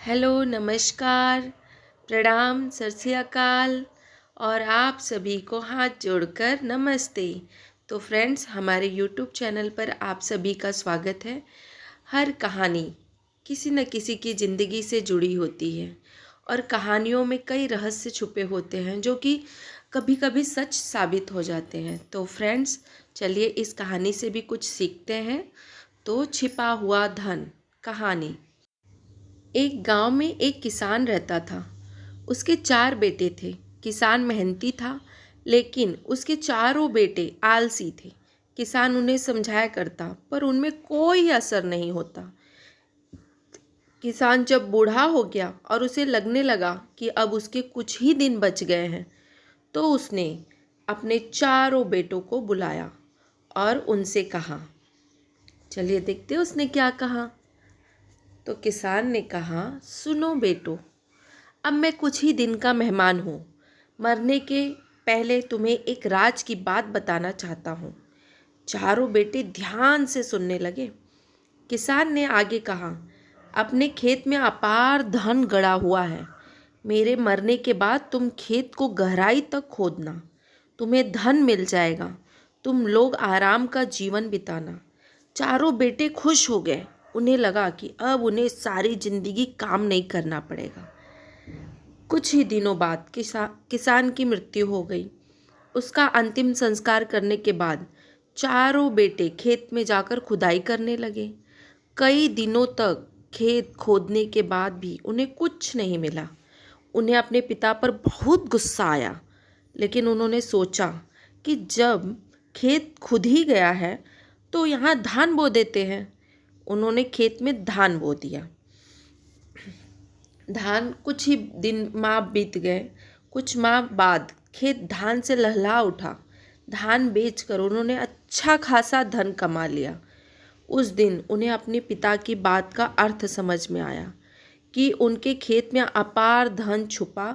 Hello, नमस्कार, प्रणाम, सत श्री अकाल और आप सभी को हाथ जोड़कर नमस्ते। तो फ्रेंड्स, हमारे यूट्यूब चैनल पर आप सभी का स्वागत है। हर कहानी किसी न किसी की ज़िंदगी से जुड़ी होती है और कहानियों में कई रहस्य छुपे होते हैं जो कि कभी कभी सच साबित हो जाते हैं। तो फ्रेंड्स, चलिए इस कहानी से भी कुछ सीखते हैं। तो छिपा हुआ धन कहानी। एक गांव में एक किसान रहता था। उसके 4 बेटे थे। किसान मेहनती था, लेकिन उसके चारों बेटे आलसी थे। किसान उन्हें समझाया करता, पर उनमें कोई असर नहीं होता। किसान जब बूढ़ा हो गया और उसे लगने लगा कि अब उसके कुछ ही दिन बच गए हैं, तो उसने अपने चारों बेटों को बुलाया और उनसे कहा। चलिए देखते हैं उसने क्या कहा। तो किसान ने कहा, सुनो बेटो, अब मैं कुछ ही दिन का मेहमान हूँ। मरने के पहले तुम्हें एक राज की बात बताना चाहता हूँ। चारों बेटे ध्यान से सुनने लगे। किसान ने आगे कहा, अपने खेत में अपार धन गड़ा हुआ है। मेरे मरने के बाद तुम खेत को गहराई तक खोदना। तुम्हें धन मिल जाएगा। तुम लोग आराम का जीवन बिताना। चारों बेटे खुश हो गए। उन्हें लगा कि अब उन्हें सारी जिंदगी काम नहीं करना पड़ेगा। कुछ ही दिनों बाद किसान की मृत्यु हो गई। उसका अंतिम संस्कार करने के बाद चारों बेटे खेत में जाकर खुदाई करने लगे। कई दिनों तक खेत खोदने के बाद भी उन्हें कुछ नहीं मिला। उन्हें अपने पिता पर बहुत गुस्सा आया, लेकिन उन्होंने सोचा कि जब खेत खुद ही गया है तो यहाँ धान बो देते हैं। उन्होंने खेत में धान बो दिया। धान कुछ ही दिन माह बीत गए। कुछ माह बाद खेत धान से लहला उठा। धान बेचकर उन्होंने अच्छा खासा धन कमा लिया। उस दिन उन्हें अपने पिता की बात का अर्थ समझ में आया कि उनके खेत में अपार धन छुपा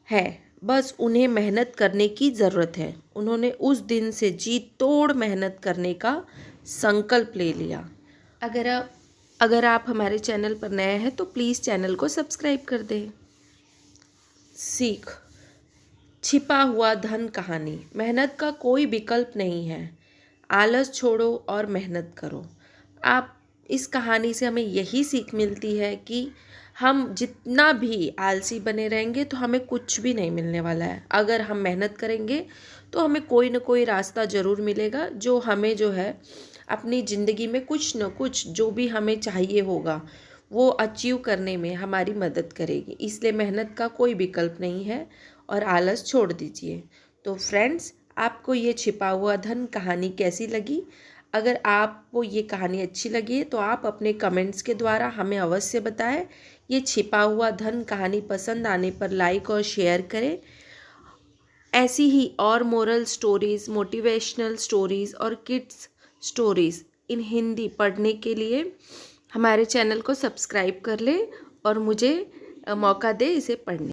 है, बस उन्हें मेहनत करने की ज़रूरत है। उन्होंने उस दिन से जी तोड़ मेहनत करने का संकल्प ले लिया। अगर आप हमारे चैनल पर नए हैं तो प्लीज़ चैनल को सब्सक्राइब कर दें। सीख, छिपा हुआ धन कहानी। मेहनत का कोई विकल्प नहीं है। आलस छोड़ो और मेहनत करो। आप इस कहानी से हमें यही सीख मिलती है कि हम जितना भी आलसी बने रहेंगे तो हमें कुछ भी नहीं मिलने वाला है। अगर हम मेहनत करेंगे तो हमें कोई ना कोई रास्ता ज़रूर मिलेगा जो हमें जो है अपनी ज़िंदगी में कुछ न कुछ जो भी हमें चाहिए होगा वो अचीव करने में हमारी मदद करेगी। इसलिए मेहनत का कोई विकल्प नहीं है और आलस छोड़ दीजिए। तो फ्रेंड्स, आपको ये छिपा हुआ धन कहानी कैसी लगी? अगर आपको ये कहानी अच्छी लगी तो आप अपने कमेंट्स के द्वारा हमें अवश्य बताएं। ये छिपा हुआ धन कहानी पसंद आने पर लाइक और शेयर करें। ऐसी ही और मोरल स्टोरीज़, मोटिवेशनल स्टोरीज़ और किड्स स्टोरीज़ इन हिंदी पढ़ने के लिए हमारे चैनल को सब्सक्राइब कर लें और मुझे मौका दें इसे पढ़ने।